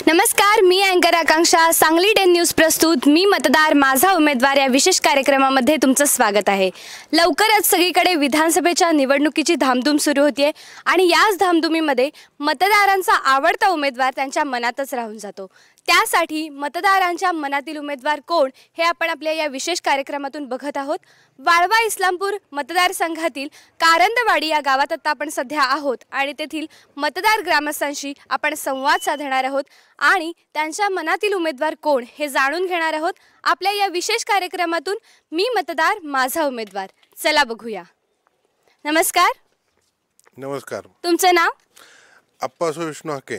नमस्कार, मी अँकर आकांक्षा. सांगली 10 न्यूज प्रस्तुत मी मतदार माझा उमेदवार या विशेष कार्यक्रमामध्ये तुमचं स्वागत आहे. लवकरच सगळीकडे विधानसभेच्या निवडणुकीची धामधूम सुरू होतीये आणि याच धामधुमीमध्ये मतदारांचा आवडता उमेदवार त्यांच्या मनातच राहून जातो. त्यासाठी मतदारांच्या मनातील उमेदवार कोण हे आपण आपल्या या विशेष कार्यक्रमातून बघत आहोत. वाळवा इस्लामपूर मतदारसंघातील कारंदवाडी या गावात आता आपण सध्या आहोत आणि तेथील मतदार ग्रामस्थांशी आपण संवाद साधणार आहोत आणि त्यांच्या मनातील उमेदवार कोण हे जाणून घेणार आहोत आपल्या या विशेष कार्यक्रमातून. मी मतदार माझा उमेदवार. चला बघूया. नमस्कार. नमस्कार. तुमचं नाव? अप्पासो विष्णू हाके.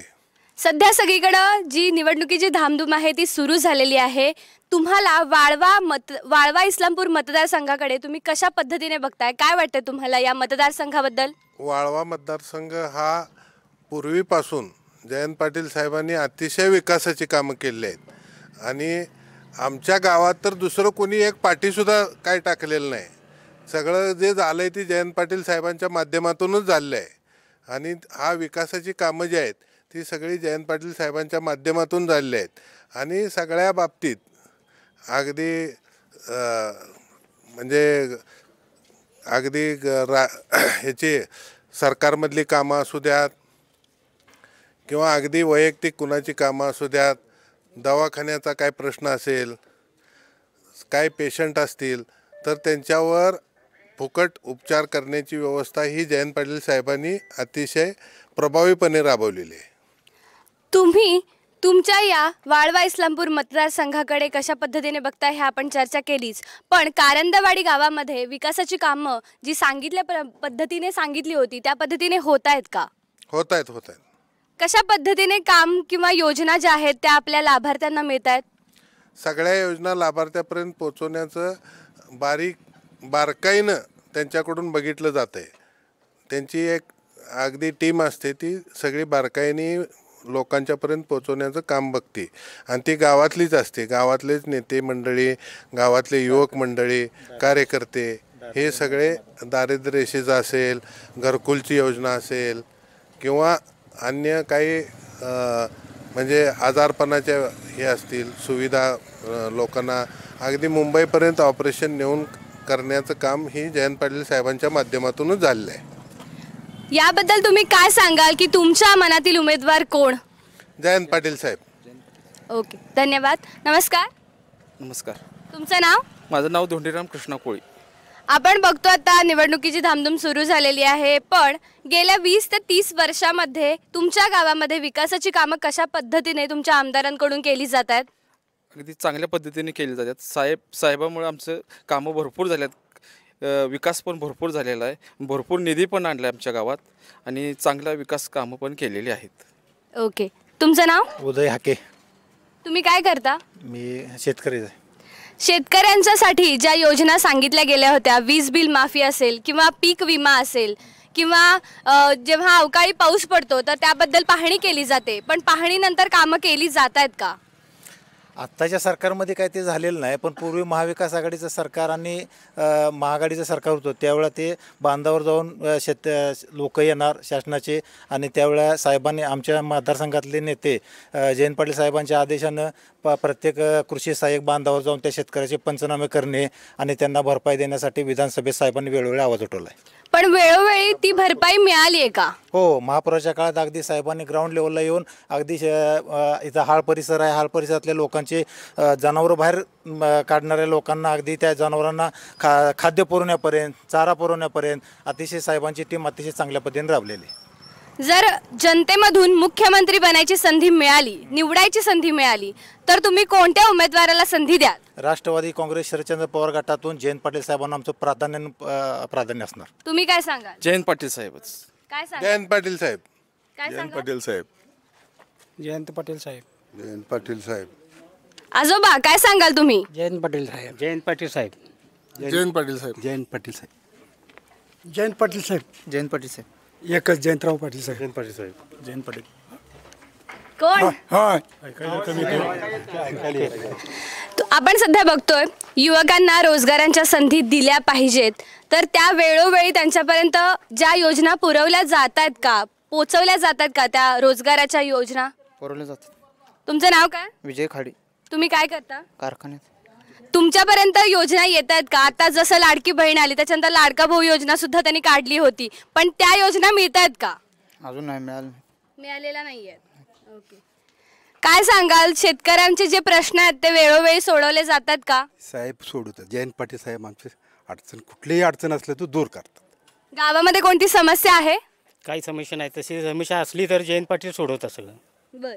सध्या सगळीकडे जी निवडणुकीची धामधूम आहे ती सुरू झालेली आहे. तुम्हाला वाळवा इस्लामपूर मतदारसंघाकडे तुम्ही कशा पद्धतीने बघताय? काय वाटतं तुम्हाला या मतदारसंघाबद्दल? वाळवा मतदारसंघ हा पूर्वीपासून जयंत पाटील साहेबांनी अतिशय विकासाची कामं केली आहेत आणि आमच्या गावात तर दुसरं कोणी एक पाटीसुद्धा काय टाकलेलं नाही. सगळं जे झालं आहे ते जयंत पाटील साहेबांच्या माध्यमातूनच झालं आहे आणि हा विकासाची कामं जी आहेत ती सगळी जयंत पाटील साहेबांच्या माध्यमातून झालेली आहेत आणि सगळ्या बाबतीत अगदी म्हणजे अगदी ह्याची सरकारमधली कामं असू द्यात किंवा अगदी वैयक्तिक कुणाची कामं असू द्यात, दवाखान्याचा काय प्रश्न असेल, काय पेशंट असतील तर त्यांच्यावर फुकट उपचार करण्याची व्यवस्था ही जयंत पाटील साहेबांनी अतिशय प्रभावीपणे राबवलेली आहे. तुम्ही तुमच्या या वाळवा इस्लामपूर मतदारसंघाकडे कशा पद्धतीने बघताय हे आपण चर्चा केलीच, पण कारंदवाडी गावामध्ये विकासाची कामं जी सांगितल्या पद्धतीने सांगितली होती त्या पद्धतीने होत आहेत का? होत आहेत. कशा पद्धतीने काम किंवा योजना ज्या आहेत त्या आपल्या लाभार्थ्यांना मिळत आहेत? सगळ्या योजना लाभार्थ्यापर्यंत पोहोचवण्याचं बारकाईनं त्यांच्याकडून बघितलं जातं आहे. त्यांची एक अगदी टीम असते, ती सगळी बारकाईने लोकांच्यापर्यंत पोहोचवण्याचं काम बघते आणि ती गावातलीच असते. गावातलेच नेते मंडळी, गावातले युवक मंडळी, कार्यकर्ते हे सगळे दारिद्र्य रेषेचं असेल, घरकुलची योजना असेल किंवा अन्य काही म्हणजे आजारपणाच्या हे असतील सुविधा लोकांना अगदी मुंबईपर्यंत ऑपरेशन नेऊन करण्याचं काम ही जयंत पाटील साहेबांच्या माध्यमातूनच झालेलं आहे. याबद्दल तुम्ही काय सांगाल की तुमच्या मनातील उमेदवार कोण? जयंत पाटील साहेब. ओके, धन्यवाद. नमस्कार. नमस्कार. तुमचं नाव? माझं नाव धोंडीराम कृष्णा कोळी. आपण बघतो आता निवडणुकीची धामधूम सुरू झालेली आहे, पण गेल्या 20 ते 30 वर्षामध्ये तुमच्या गावामध्ये विकासाची कामं कशा पद्धतीने तुमच्या आमदारांकडून केली जात आहेत? अगदी चांगल्या पद्धतीने केली जातात. साहेबामुळे आमचं कामं भरपूर झाल्यात, विकास पण भरपूर झालेला आहे, भरपूर निधी पण आणला आमच्या गावात आणि चांगला विकास कामं पण केलेली आहेत. ओके, तुमचं नाव? उदय हाके. तुम्ही काय करता? मी शेतकरी आहे. शेतकऱ्यांच्यासाठी ज्या योजना सांगितल्या गेल्या होत्या, वीज बिल माफी असेल किंवा पीक विमा असेल किंवा जेव्हा अवकाळी पाऊस पडतो तर त्याबद्दल पाहणी केली जाते, पण पाहणीनंतर कामं केली जात आहेत का? आत्ताच्या सरकारमध्ये काय ते झालेलं नाही, पण पूर्वी महाविकास आघाडीचं सरकार आणि महाआघाडीचं सरकार होतं त्यावेळेला ते बांधावर जाऊन लोक येणार शासनाचे आणि त्यावेळेला साहेबांनी आमच्या मतदारसंघातले नेते जयंत पाटील साहेबांच्या आदेशानं प्रत्येक कृषी सहाय्यक बांधावर जाऊन त्या शेतकऱ्याचे पंचनामे करणे आणि त्यांना भरपाई देण्यासाठी विधानसभेत साहेबांनी वेळोवेळी आवाज उठवला आहे. पण वेळोवेळी ती भरपाई मिळाली आहे का? हो, महापुराच्या काळात अगदी साहेबांनी ग्राउंड लेवलला येऊन अगदी इथं हाळ परिसर आहे, हाळ परिसरातल्या लोकांचे जनावरं बाहेर काढणाऱ्या लोकांना अगदी त्या जनावरांना खाद्य पुरवण्यापर्यंत, चारा पुरवण्यापर्यंत अतिशय साहेबांची टीम अतिशय चांगल्या पद्धतीने राबलेली. जर जनतेमधून मुख्यमंत्री बनायची संधी मिळाली, निवडायची संधी मिळाली तर तुम्ही कोणत्या उमेदवाराला संधी द्याल? राष्ट्रवादी काँग्रेस शरदचंद्र पवार गटातून जयंत पाटील साहेबांना आमचं प्राधान्य असणार. तुम्ही काय सांगाल? जयंत पाटील साहेबच. काय सांगाल? जयंत पाटील साहेब. काय जयंत सांगाल? पाटील साहेब. जयंत पाटील साहेब. जयंत पाटील साहेब. आजोबा काय सांगाल तुम्ही? जयंत पाटील साहेब. जयंत पाटील साहेब. जयंत पाटील साहेब. जयंत पाटील साहेब. जयंत पाटील साहेब. जयंत पाटील साहेब. एकच जयंतराव पाटील साहेब. जयंत पाटील साहेब. जयंत पाटील. कोण? आपण सध्या बघतोय युवकांना रोजगारांच्या संधी दिल्या पाहिजेत, तर त्या वेळोवेळी त्यांच्यापर्यंत ज्या योजना पुरवल्या जात आहेत का, पोचवल्या जातात का त्या रोजगाराच्या योजना? पुरवल्या जातात. तुमचं नाव काय? विजय खाडी, तुम्ही काय करता? कारखान्यात. तुमच्यापर्यंत योजना येत आहेत का? आता जसं लाडकी बहीण आली त्याच्यानंतर लाडका भाऊ योजना सुद्धा त्यांनी काढली होती, पण त्या योजना मिळत आहेत का? अजून नाही मिळालं. मिळालेला नाहीये. ओके. काय सांगाल, शेतकऱ्यांचे जे प्रश्न आहेत ते वेळोवेळी सोडवले जातात का? साहेब सोडवतात. जयंत पाटील साहेब आमचे अडचण, कुठलीही अडचण असलं तर दूर करतात. गावामध्ये कोणती समस्या आहे? काही समस्या नाही, तशी समस्या असली तर जयंत पाटील सोडवतात सगळं. बर.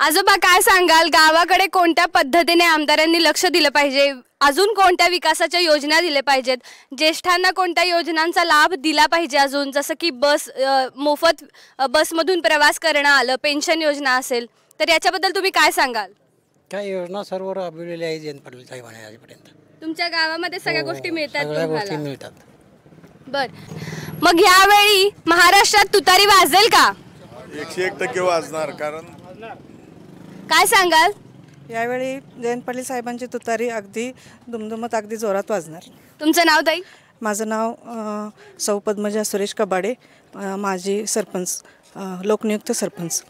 आजोबा काय सांगाल, गावाकडे कोणत्या पद्धतीने आमदारांनी लक्ष दिलं पाहिजे? अजून कोणत्या विकासाच्या योजना दिल्या पाहिजेत? ज्येष्ठांना कोणत्या योजनांचा लाभ दिला पाहिजे अजून, जसं की मोफत बसमधून प्रवास करणं आलं, पेन्शन योजना असेल, तर याच्याबद्दल तुम्ही काय सांगाल? काय योजना सर्व राबविलेल्या आहे जयंत पाटील साहेबांनी आजपर्यंत. तुमच्या गावामध्ये सगळ्या गोष्टी मिळतात सगळ्या गोष्टी तुम्हाला? मिळतात. बर. मग यावेळी महाराष्ट्रात तुतारी वाजेल का? 101% वाजणार. कारण काय सांगाल? यावेळी जयंत पाटील साहेबांची तुतारी अगदी दुमदुमत अगदी जोरात वाजणार. तुमचं नाव ताई? माझं नाव सौ पद्मजा सुरेश कबाडे, माजी सरपंच, लोकनियुक्त सरपंच.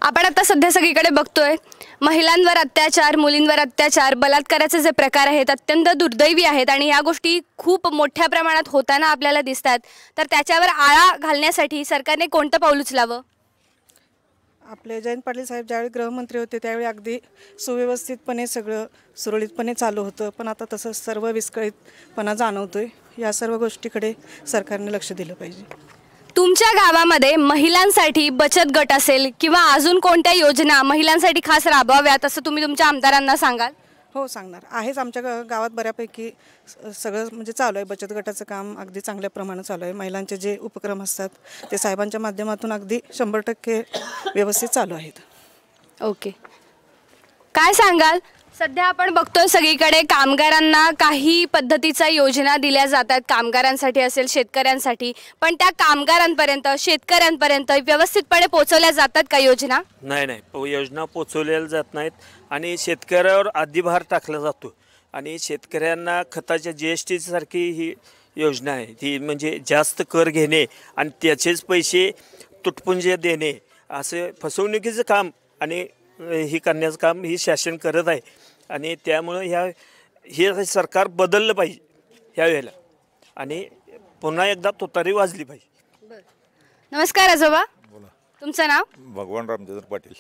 आपण आता सध्या सगळीकडे बघतोय महिलांवर अत्याचार, मुलींवर अत्याचार, बलात्काराचे जे प्रकार आहेत अत्यंत दुर्दैवी आहेत आणि ह्या गोष्टी खूप मोठ्या प्रमाणात होताना आपल्याला दिसतात. तर त्याच्यावर आळा घालण्यासाठी सरकारने कोणतं पाऊल उचलावं? आपले जयंत पाटील साहेब ज्यावेळी गृहमंत्री होते त्यावेळी अगदी सुव्यवस्थितपणे सगळं सुरळीतपणे चालू होतं, पण आता तसं सर्व विस्कळीतपणा जाणवतोय. या सर्व गोष्टीकडे सरकारने लक्ष दिलं पाहिजे. तुमच्या गावामध्ये महिलांसाठी बचत गट असेल किंवा अजून कोणत्या योजना महिलांसाठी खास राबवाव्यात असं तुम्ही तुमच्या आमदारांना सांगाल? हो सांगणार आहेच. आमच्या गावात बऱ्यापैकी सगळं म्हणजे चालू आहे. बचत गटाचं काम अगदी चांगल्या प्रमाणात चालू आहे. महिलांचे जे उपक्रम असतात ते साहेबांच्या माध्यमातून अगदी 100% व्यवस्थित चालू आहेत. ओके. काय सांगाल, सध्या आपण बघतोय सगळीकडे कामगारांना काही पद्धतीच्या योजना दिल्या जातात, कामगारांसाठी असेल, शेतकऱ्यांसाठी, पण त्या कामगारांपर्यंत, शेतकऱ्यांपर्यंत व्यवस्थितपणे पोहोचवल्या जातात का योजना? नाही, योजना पोचवलेल्या जात नाहीत आणि शेतकऱ्यावर अधिभार टाकला जातो. आणि शेतकऱ्यांना खताच्या GST सारखी ही योजना आहे, ती म्हणजे जास्त कर घेणे आणि त्याचेच पैसे तुटपुंजे देणे, असं फसवणुकीचं काम आणि ही करण्याचं काम ही शासन करत आहे. आणि त्यामुळं हे सरकार बदललं पाहिजे ह्या वेळेला आणि पुन्हा एकदा तुतारी वाजली पाहिजे. नमस्कार आजोबा. तुमचं नाव? भगवान रामचंद्र पाटील.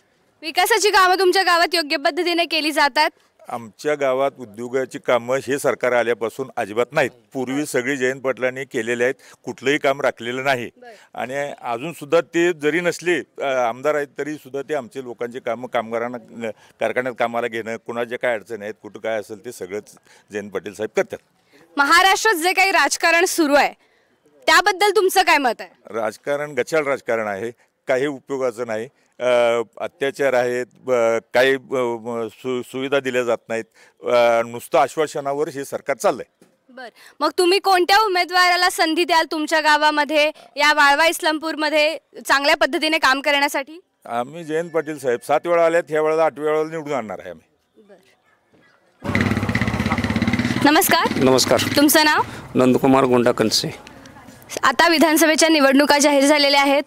विकासाची कामं तुमच्या गावात योग्य पद्धतीने केली जातात? आमच्या गावात उद्योगाची कामं हे सरकार आल्यापासून अजिबात नाहीत. पूर्वी सगळी जयंत पाटलांनी केलेले आहेत, कुठलंही काम राखलेलं नाही. आणि अजूनसुद्धा ते जरी नसले आमदार आहेत तरी सुद्धा ते आमचे लोकांचे कामं, कामगारांना कारखान्यात कामाला घेणं, कुणाच्या काय अडचणी आहेत, कुठं काय असेल ते सगळंच जयंत पाटील साहेब करतात. महाराष्ट्रात जे काही राजकारण सुरू आहे त्याबद्दल तुमचं काय मत आहे? राजकारण गचाळ राजकारण आहे, काही उपयोगाचं नाही. अत्याचार आहेत, काही सुविधा दिल्या जात नाहीत, नुसतं आश्वासनावर हे सरकार चाललंय. बर. मग तुम्ही कोणत्या उमेदवाराला संधी द्याल तुमच्या गावामध्ये, या वाळवा इस्लामपूरमध्ये चांगल्या पद्धतीने काम करण्यासाठी? आम्ही जयंत पाटील साहेब 7 वेळा आल्यात, ह्या वेळेला 8व्या वेळेला निवडून आणणार आहे आम्ही. नमस्कार. नमस्कार. तुमचं नाव? नंदकुमार गोंडा कनसे. आता विधानसभेच्या निवडणुका जाहीर झालेल्या आहेत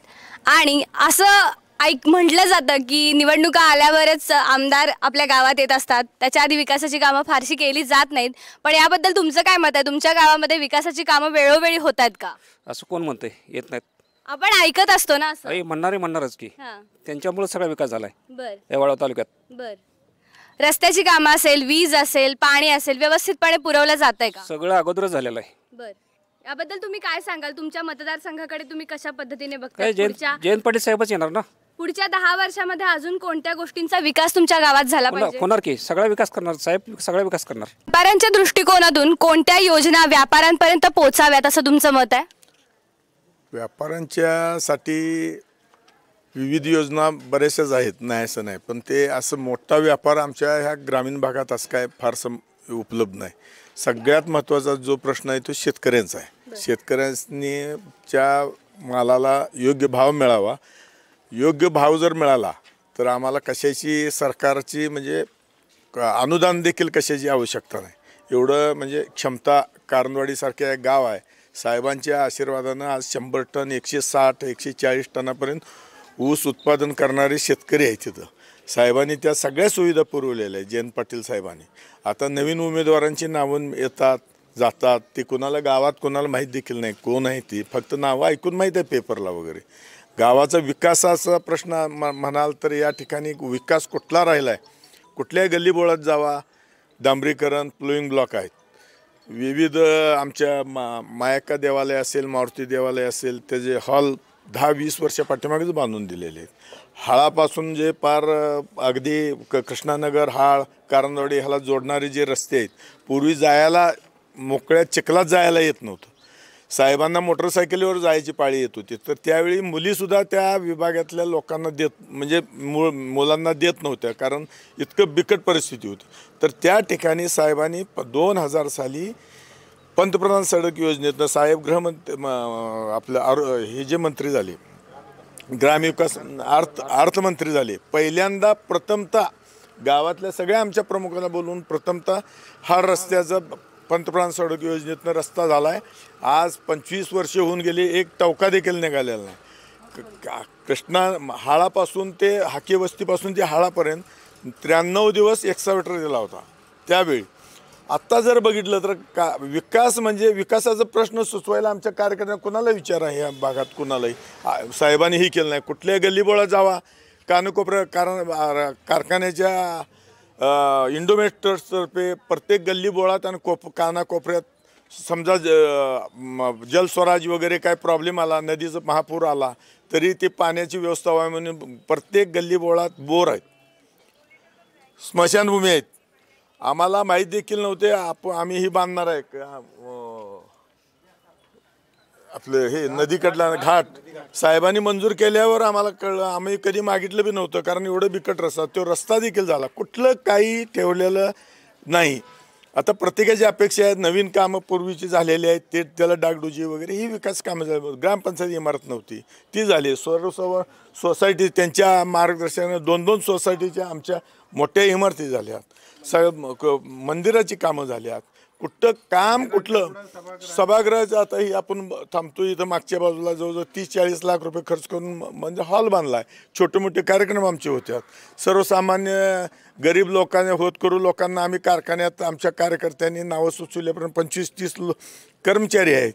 आणि असं म्हटलं जातं की निवडणुका आल्यावरच आमदार आपल्या गावात येत असतात, त्याच्या आधी विकासाची कामं फारशी केली जात नाहीत. पण याबद्दल तुमचं काय मत आहे? तुमच्या गावामध्ये विकासाची कामं वेळोवेळी होत आहेत का? असं कोण म्हणतंय येत नाहीत? आपण ऐकत असतो ना असं. म्हणणारच की त्यांच्यामुळे सगळा विकास झालाय बर. या वाळवा तालुक्यात. बर. रस्त्याची कामं असेल, वीज असेल, पाणी असेल, व्यवस्थितपणे पुरवलं जात आहे का? सगळं अगोदरच झालेलं आहे. बर. याबद्दल तुम्ही काय सांगाल? तुमच्या मतदारसंघाकडे तुम्ही कशा पद्धतीने काय बघताय? जयंत पाटील साहेबच येणार ना पुढच्या 10 वर्षामध्ये अजून कोणत्या गोष्टींचा विकास तुमच्या गावात झाला पाहिजे? होणार की सगळा विकास करणार साहेब, सगळा विकास करणार. व्यापाऱ्यांच्या दृष्टिकोनातून कोणत्या योजना व्यापाऱ्यांपर्यंत पोहोचाव्यात असं तुमचं मत आहे? व्यापाऱ्यांच्यासाठी विविध योजना बऱ्याचशाच आहेत, नाही असं नाही, पण ते असं मोठा व्यापार आमच्या ह्या ग्रामीण भागात असं काय फारसं उपलब्ध नाही. सगळ्यात महत्त्वाचा जो प्रश्न आहे तो शेतकऱ्यांचा आहे. शेतकऱ्यांच्या मालाला योग्य भाव मिळावा. योग्य भाव जर मिळाला तर आम्हाला कशाची सरकारची म्हणजे अनुदान देखील कशाची आवश्यकता नाही. एवढं म्हणजे क्षमता कारंदवाडीसारखे एक गाव आहे, साहेबांच्या आशीर्वादानं आज 100 टन 160 140 टनापर्यंत ऊस उत्पादन करणारे शेतकरी आहेत तिथं. साहेबांनी त्या सगळ्या सुविधा पुरवलेल्या आहेत जयंत पाटील साहेबांनी. आता नवीन उमेदवारांची नावं येतात जातात, ते कुणाला गावात कोणाला माहीत देखील नाही कोण आहे ती, फक्त नावं ऐकून माहीत आहे पेपरला वगैरे. गावाचा विकासाचा प्रश्न म्हणाल तर या ठिकाणी विकास कुठला राहिला आहे, कुठल्याही गल्लीबोळात जावा डांबरीकरण फ्लोईंग ब्लॉक आहेत. विविध आमच्या मायक्का देवालय असेल, मारुती देवालय असेल, त्याचे हॉल 10-20 वर्ष पाठीमागेच बांधून दिलेले आहेत. हाळापासून जे पार अगदी कृष्णानगर हाळ कारंजवाडी ह्याला जोडणारे जे रस्ते आहेत, पूर्वी जायला मोकळ्या चिखलात जायला येत नव्हतं. साहेबांना मोटरसायकलीवर जायची पाळी येत होती, तर त्यावेळी मुलीसुद्धा त्या विभागातल्या लोकांना म्हणजे मुलांना देत नव्हत्या, कारण इतकं बिकट परिस्थिती होती. तर त्या ठिकाणी साहेबांनी 2000 साली पंतप्रधान सडक योजनेतनं साहेब आपलं हे जे मंत्री झाले, ग्रामविकास अर्थमंत्री झाले, पहिल्यांदा प्रथमतः गावातल्या सगळ्या आमच्या प्रमुखांना बोलवून प्रथमतः हा रस्त्याचा पंतप्रधान सडक योजनेतनं रस्ता झाला आहे. आज 25 वर्ष होऊन गेली, एक टवका देखील निघालेला नाही. कृष्णा हाळापासून ते हाके वस्तीपासून ते हाळापर्यंत 93 दिवस एक्स्काव्हेटर दिला होता त्यावेळी. आत्ता जर बघितलं तर विकास म्हणजे विकासाचा प्रश्न सुचवायला आमच्या कार्यकर्त्यांना कुणाला विचार आहे या भागात, कुणालाही साहेबांनी हे केलं नाही. कुठल्याही गल्लीबोळात जावा, कानकोपऱ्या कारखान्याच्या इंडोमेस्टर्सतर्फे प्रत्येक गल्लीबोळात आणि कानाकोपऱ्यात समजा जलस्वराज वगैरे काय प्रॉब्लेम आला, नदीचा महापूर आला, तरी ते पाण्याची व्यवस्था व्हावी म्हणून प्रत्येक गल्लीबोळात बोर आहेत, स्मशानभूमी आहेत. आम्हाला माहीत देखील नव्हते आम्ही ही बांधणार आहे आपलं हे नदीकडला घाट. साहेबांनी मंजूर केल्यावर आम्हाला कळलं, आम्ही कधी मागितलं बी नव्हतं, कारण एवढं बिकट रस्ता, तो रस्ता देखील झाला, कुठलं काही ठेवलेलं नाही. आता प्रत्येकाची अपेक्षा आहेत, नवीन कामं पूर्वीची झालेली आहेत, ते त्याला डागडुजी वगैरे ही विकास कामं झाली. ग्रामपंचायत इमारत नव्हती ती झाली, सर्व सोसायटी त्यांच्या मार्गदर्शनाने 2-2 सोसायटीच्या आमच्या मोठ्या इमारती झाल्यात, मंदिराची कामं झाल्यात. कुठं काम कुठलं सभागृहाचं आता ही आपण थांबतो इथं मागच्या बाजूला जवळजवळ 30-40 लाख रुपये खर्च करून म्हणजे हॉल बांधला आहे. छोटे मोठे कार्यक्रम आमचे होत्यात. सर्वसामान्य गरीब लोकांना होतकरू लोकांना आम्ही कारखान्यात आमच्या कार्यकर्त्यांनी नावं सुचवल्यापर्यंत 25-30 कर्मचारी आहेत.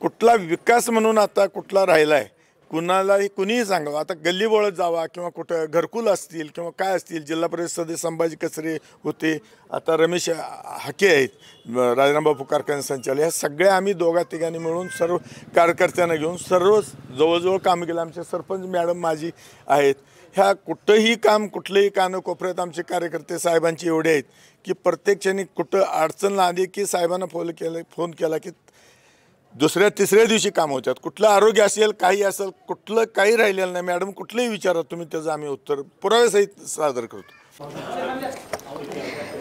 कुठला विकास म्हणून आता कुठला राहिला आहे कुणालाही कुणीही सांगावं. आता गल्लीबोळत जावा किंवा कुठं घरकुल असतील किंवा काय असतील, जिल्हा परिषद सदस्य संभाजी कचरे होते, आता रमेश हाके आहेत, राजारामबापू कारखाने संचालक, ह्या सगळ्या आम्ही दोघा-तिघांनी मिळून सर्व कार्यकर्त्यांना घेऊन सर्व जवळजवळ कामं केलं. आमचे सरपंच मॅडम माझी आहेत. ह्या कुठंही काम कुठल्याही कानाकोपऱ्यात आमचे कार्यकर्ते साहेबांचे एवढे आहेत की प्रत्येक क्षणी कुठं अडचण आली की साहेबांना फोन केला की दुसऱ्या-तिसऱ्या दिवशी काम होतात. कुठलं आरोग्य असेल, काही असेल, कुठलं काही राहिलेलं नाही. मॅडम कुठलंही विचारा तुम्ही, त्याचं आम्ही उत्तर पुराव्यासहित सादर करतो.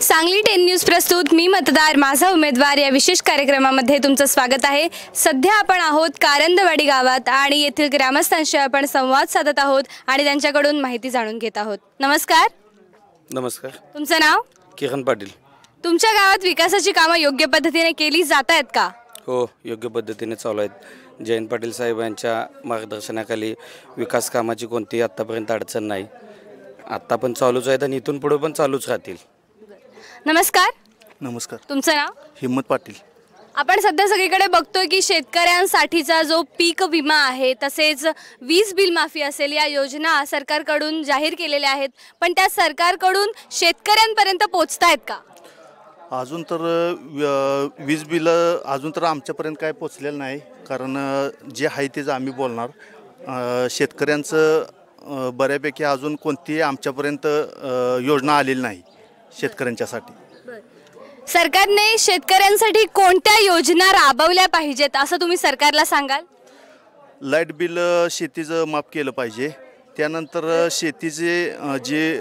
सांगली 10 न्यूज प्रस्तुत मी मतदार माझा उमेदवार या विशेष कार्यक्रमामध्ये तुमचं स्वागत आहे. सध्या आपण आहोत कारंदवाडी गावात आणि येथील ग्रामस्थांशी आपण संवाद साधत आहोत आणि त्यांच्याकडून माहिती जाणून घेत आहोत. नमस्कार. नमस्कार. तुमचं नाव? किरण पाटील. तुमच्या गावात विकासाची कामं योग्य पद्धतीने केली जात आहेत का? हो, योग्य पद्धतीने चालू आहेत. जयंत पाटील साहेबांच्या मार्गदर्शनाखाली विकास कामाची कोणतीही आत्तापर्यंत अडचण नाही. आत्ता पण चालूच आहेत आणि इथून पुढे पण चालूच राहतील. नमस्कार. नमस्कार. तुमचं नाव? हिम्मत पाटील. आपण सध्या सगळीकडे बघतोय की शेतकऱ्यांसाठीचा जो पीक विमा आहे तसेच वीज बिल माफी असेल या योजना सरकारकडून जाहीर केलेल्या आहेत, पण त्या सरकारकडून शेतकऱ्यांपर्यंत पोहोचतायत का? अजून तर वीज बिलं अजून तर आमच्यापर्यंत काय पोचलेलं नाही, कारण जे आहे तेच आम्ही बोलणार. शेतकऱ्यांचं बऱ्यापैकी अजून कोणतीही आमच्यापर्यंत योजना आलेली नाही शेतकऱ्यांच्यासाठी. सरकारने शेतकऱ्यांसाठी कोणत्या योजना राबवल्या पाहिजेत असं तुम्ही सरकारला सांगाल? लाईट बिल शेतीचं माफ केलं पाहिजे. त्यानंतर शेतीचे जे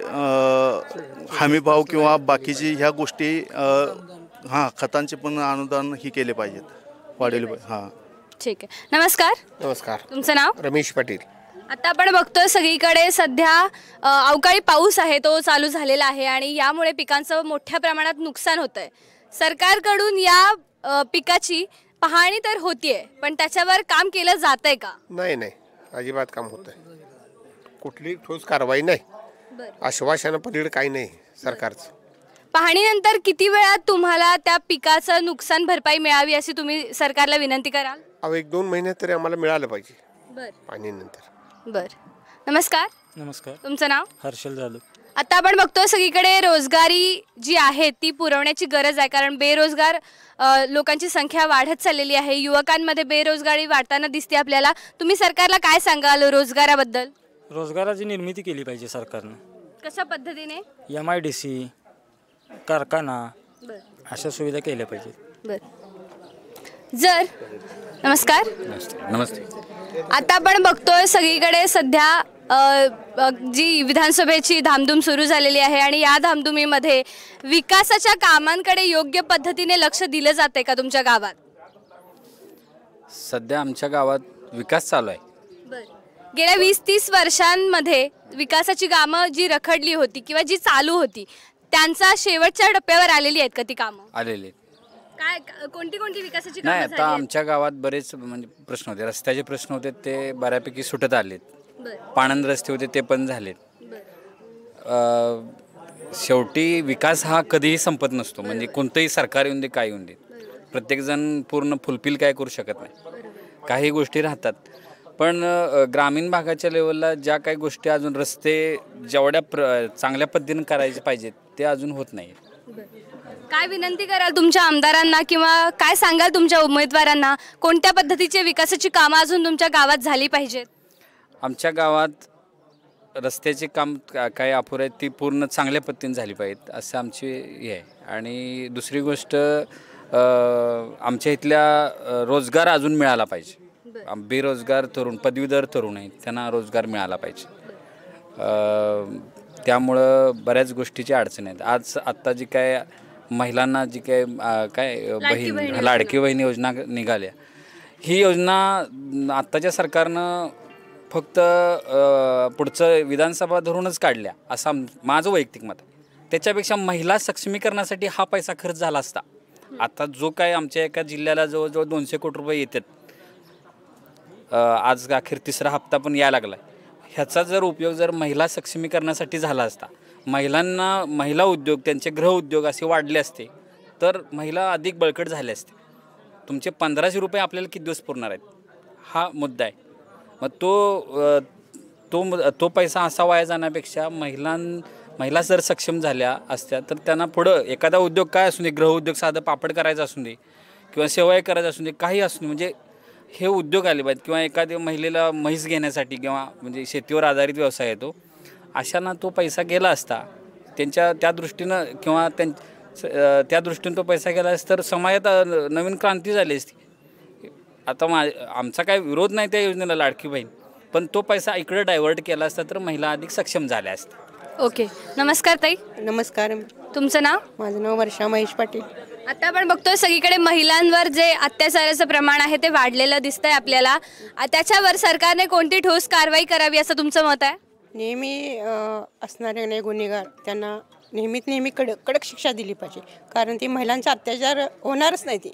हमीभाव किंवा बाकीची ह्या गोष्टी खतांचे पण अनुदान ही केले पाहिजेत, वाढवले पाहिजे. हां, ठीक आहे. नमस्कार. नमस्कार. तुमचं नाव? रमेश पाटील. आता आपण बघतोय सगळीकडे सध्या अवकाळी पाऊस आहे तो चालू झालेला आहे आणि यामुळे पिकांचं मोठ्या प्रमाणात नुकसान होतंय. सरकारकडून या पिकाची पाहणी तर होतीये, पण त्याच्यावर काम केलं जातंय का? नाही, अजिबात काम होत आहे. कुठली ठोस कारवाई नाही. आश्वासना पलीकडे काही नाही सरकारचं. पाहणीनंतर किती वेळात तुम्हाला त्या पिकाचं नुकसान भरपाई मिळावी अशी तुम्ही सरकारला विनंती कराल? अहो 1-2 महिन्यात तरी आम्हाला मिळालं पाहिजे बर पाणीनंतर. बर. नमस्कार. नमस्कार. तुमचं नाव? हर्षल जाधव. आता आपण बघतोय सगळीकडे रोजगारी जी आहे ती पुरवण्याची गरज आहे, कारण बेरोजगार लोकांची संख्या वाढत चाललेली आहे. युवकांमध्ये बेरोजगारी वाढताना दिसते आपल्याला. तुम्ही सरकारला काय सांगाल रोजगाराबद्दल? रोजगाराची निर्मिती केली पाहिजे सरकारनं. कशा पद्धतीने? MIDC, कारखाना अशा सुविधा केल्या पाहिजेत. बर. जर नमस्कार. नमस्ते. आता आपण बघतोय सगळीकडे सध्या जी विधानसभेची धामधूम सुरू झालेली आहे आणि या धामधुमीमध्ये विकासाच्या कामांकडे योग्य पद्धतीने लक्ष दिलं जाते का तुमच्या गावात? सध्या आमच्या गावात विकास चालू आहे. गेल्या 20-30 वर्षांमध्ये विकासाची कामं जी रखडली होती किंवा जी चालू होती त्यांचा शेवटच्या टप्प्यावर आलेली आहेत का ती कामं? आलेले काय कोणती कोणती विकासाची नाही. कामं आता आमच्या गावात बरेच म्हणजे प्रश्न होते, रस्त्याचे प्रश्न होते, ते बऱ्यापैकी सुटत आलेत. पाणंद रस्ते होते ते पण झालेत. शेवटी विकास हा कधीही संपत नसतो, म्हणजे कोणतंही सरकार येऊन दे काय येऊन दे, प्रत्येकजण पूर्ण फुलफिल काय करू शकत नाही. काही गोष्टी राहतात, पण ग्रामीण भागाच्या लेवलला ज्या काही गोष्टी अजून रस्ते जेवढ्या चांगल्या पद्धतीने करायचे पाहिजेत ते अजून होत नाही. काय विनंती कराल तुमच्या आमदारांना किंवा काय सांगाल तुमच्या उमेदवारांना, कोणत्या पद्धतीचे विकासाची कामं अजून तुमच्या गावात झाली पाहिजेत? आमच्या गावात रस्त्याचे काम काय अपुरे आहेत ती पूर्ण चांगल्या पद्धतीने झाली पाहिजेत असं आमची हे आहे. आणि दुसरी गोष्ट आमच्या इथल्या रोजगार अजून मिळाला पाहिजे. बेरोजगार तरुण पदवीधर तरुण आहेत त्यांना रोजगार मिळाला पाहिजे. त्यामुळं बऱ्याच गोष्टीची अडचण आहेत. आत्ता जी काय महिलांना जी काय बहीण लाडकी बहीण योजना निघाल्या, ही योजना आत्ताच्या सरकारनं फक्त पुढचं विधानसभा धरूनच काढल्या असं माझं वैयक्तिक मत आहे. त्याच्यापेक्षा महिला सक्षमीकरणासाठी हा पैसा खर्च झाला असता. आता जो काय आमच्या एका जिल्ह्याला जवळजवळ 200 कोटी रुपये येतात, आज अखेर 3रा हप्ता पण यायला लागला आहे. ह्याचा जर उपयोग जर महिला सक्षमीकरणासाठी झाला असता, महिलांना महिला उद्योग त्यांचे गृह उद्योग असे वाढले असते तर महिला अधिक बळकट झाले असते. तुमचे 1500 रुपये आपल्याला किती दिवस पुरणार आहेत हा मुद्दा आहे. मग तो पैसा असा वाया जाण्यापेक्षा महिला जर सक्षम झाल्या असत्या तर त्यांना पुढं एखादा उद्योग काय असू दे, गृह उद्योग साधं पापड करायचा असू दे किंवा सेवाय करायचं असू दे, काही असू दे, म्हणजे हे उद्योग आले पाहिजेत. किंवा एखाद्या महिलेला म्हैस घेण्यासाठी किंवा म्हणजे शेतीवर आधारित व्यवसाय येतो, अशांना तो पैसा गेला असता त्यांच्या त्या दृष्टीनं किंवा त्या दृष्टीनं तो पैसा गेला असता तर समाजात नवीन क्रांती झाली असती. आता आमचा काय विरोध नाही त्या योजनेला लाडकी बहीण, पण तो पैसा इकडे डायव्हर्ट केला असता तर महिला अधिक सक्षम झाल्या असत्या. ओके. नमस्कार ताई. नमस्कार. तुमचं नाव? माझं नाव वर्षा महेश पाटील. आता आपण बघतोय सगळीकडे महिलांवर जे अत्याचाराचं प्रमाण आहे ते वाढलेलं दिसतंय आपल्याला. त्याच्यावर सरकारने कोणती ठोस कारवाई करावी असं तुमचं मत आहे? नेहमी असणारे गुन्हेगार त्यांना नेहमी कडक शिक्षा दिली पाहिजे, कारण ती महिलांचा अत्याचार होणारच नाही. ती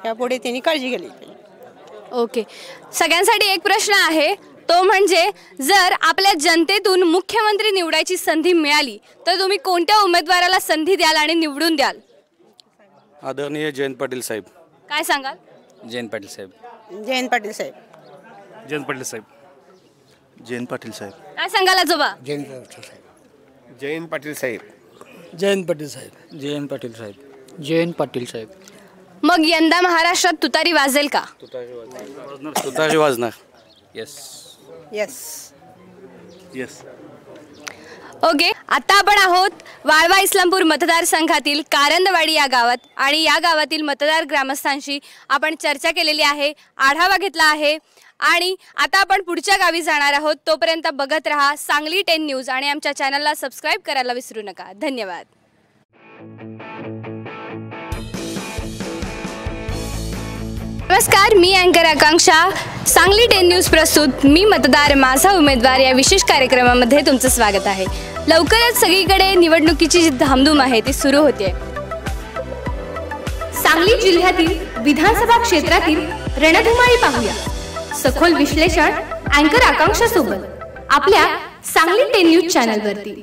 यापुढे त्यांनी काळजी घेतली पाहिजे. ओके. सगळ्यांसाठी एक प्रश्न आहे, तो म्हणजे जर आपल्या जनतेतून मुख्यमंत्री निवडायची संधी मिळाली तर तुम्ही कोणत्या उमेदवाराला संधी द्याल आणि निवडून द्याल? आदरणीय जयंत पाटील साहेब. काय सांगाल? जयंत पाटील साहेब. जयंत पाटील साहेब. जयंत पाटील साहेब. जयंत पाटील साहेब. काय सांगाल आजोबा? जयंत पाटील साहेब. जयंत पाटील साहेब. जयंत पाटील साहेब. जयंत पाटील साहेब. जयंत पाटील साहेब. मग यंदा महाराष्ट्रात तुतारी वाजेल का? तुतारी वाजणार. येस. येस. येस. ओके. आता आपण आहोत वाळवा इस्लामपूर मतदारसंघातील कारंदवाडी या गावात आणि या गावातील मतदार ग्रामस्थांशी आपण चर्चा केलेली आहे, आढावा घेतला आहे आणि आता आपण पुढच्या गावी जाणार आहोत. तोपर्यंत बघत रहा सांगली 10 न्यूज आणि आमच्या चॅनलला सबस्क्राईब करायला विसरू नका. धन्यवाद. नमस्कार, मी अँकर आकांक्षा. सांगली 10 न्यूज प्रस्तुत मी मतदार माझा उमेदवार या विशेष कार्यक्रमामध्ये तुमचं स्वागत आहे. लवकरच सगळीकडे निवडणुकीची जी धामधूम आहे ती सुरू होते. सांगली जिल्ह्यातील विधानसभा क्षेत्रातील रणधुमाळी पाहूया. सखोल विश्लेषण अँकर आकांक्षा सोबत आपल्या सांगली 10 न्यूज चॅनलवरती.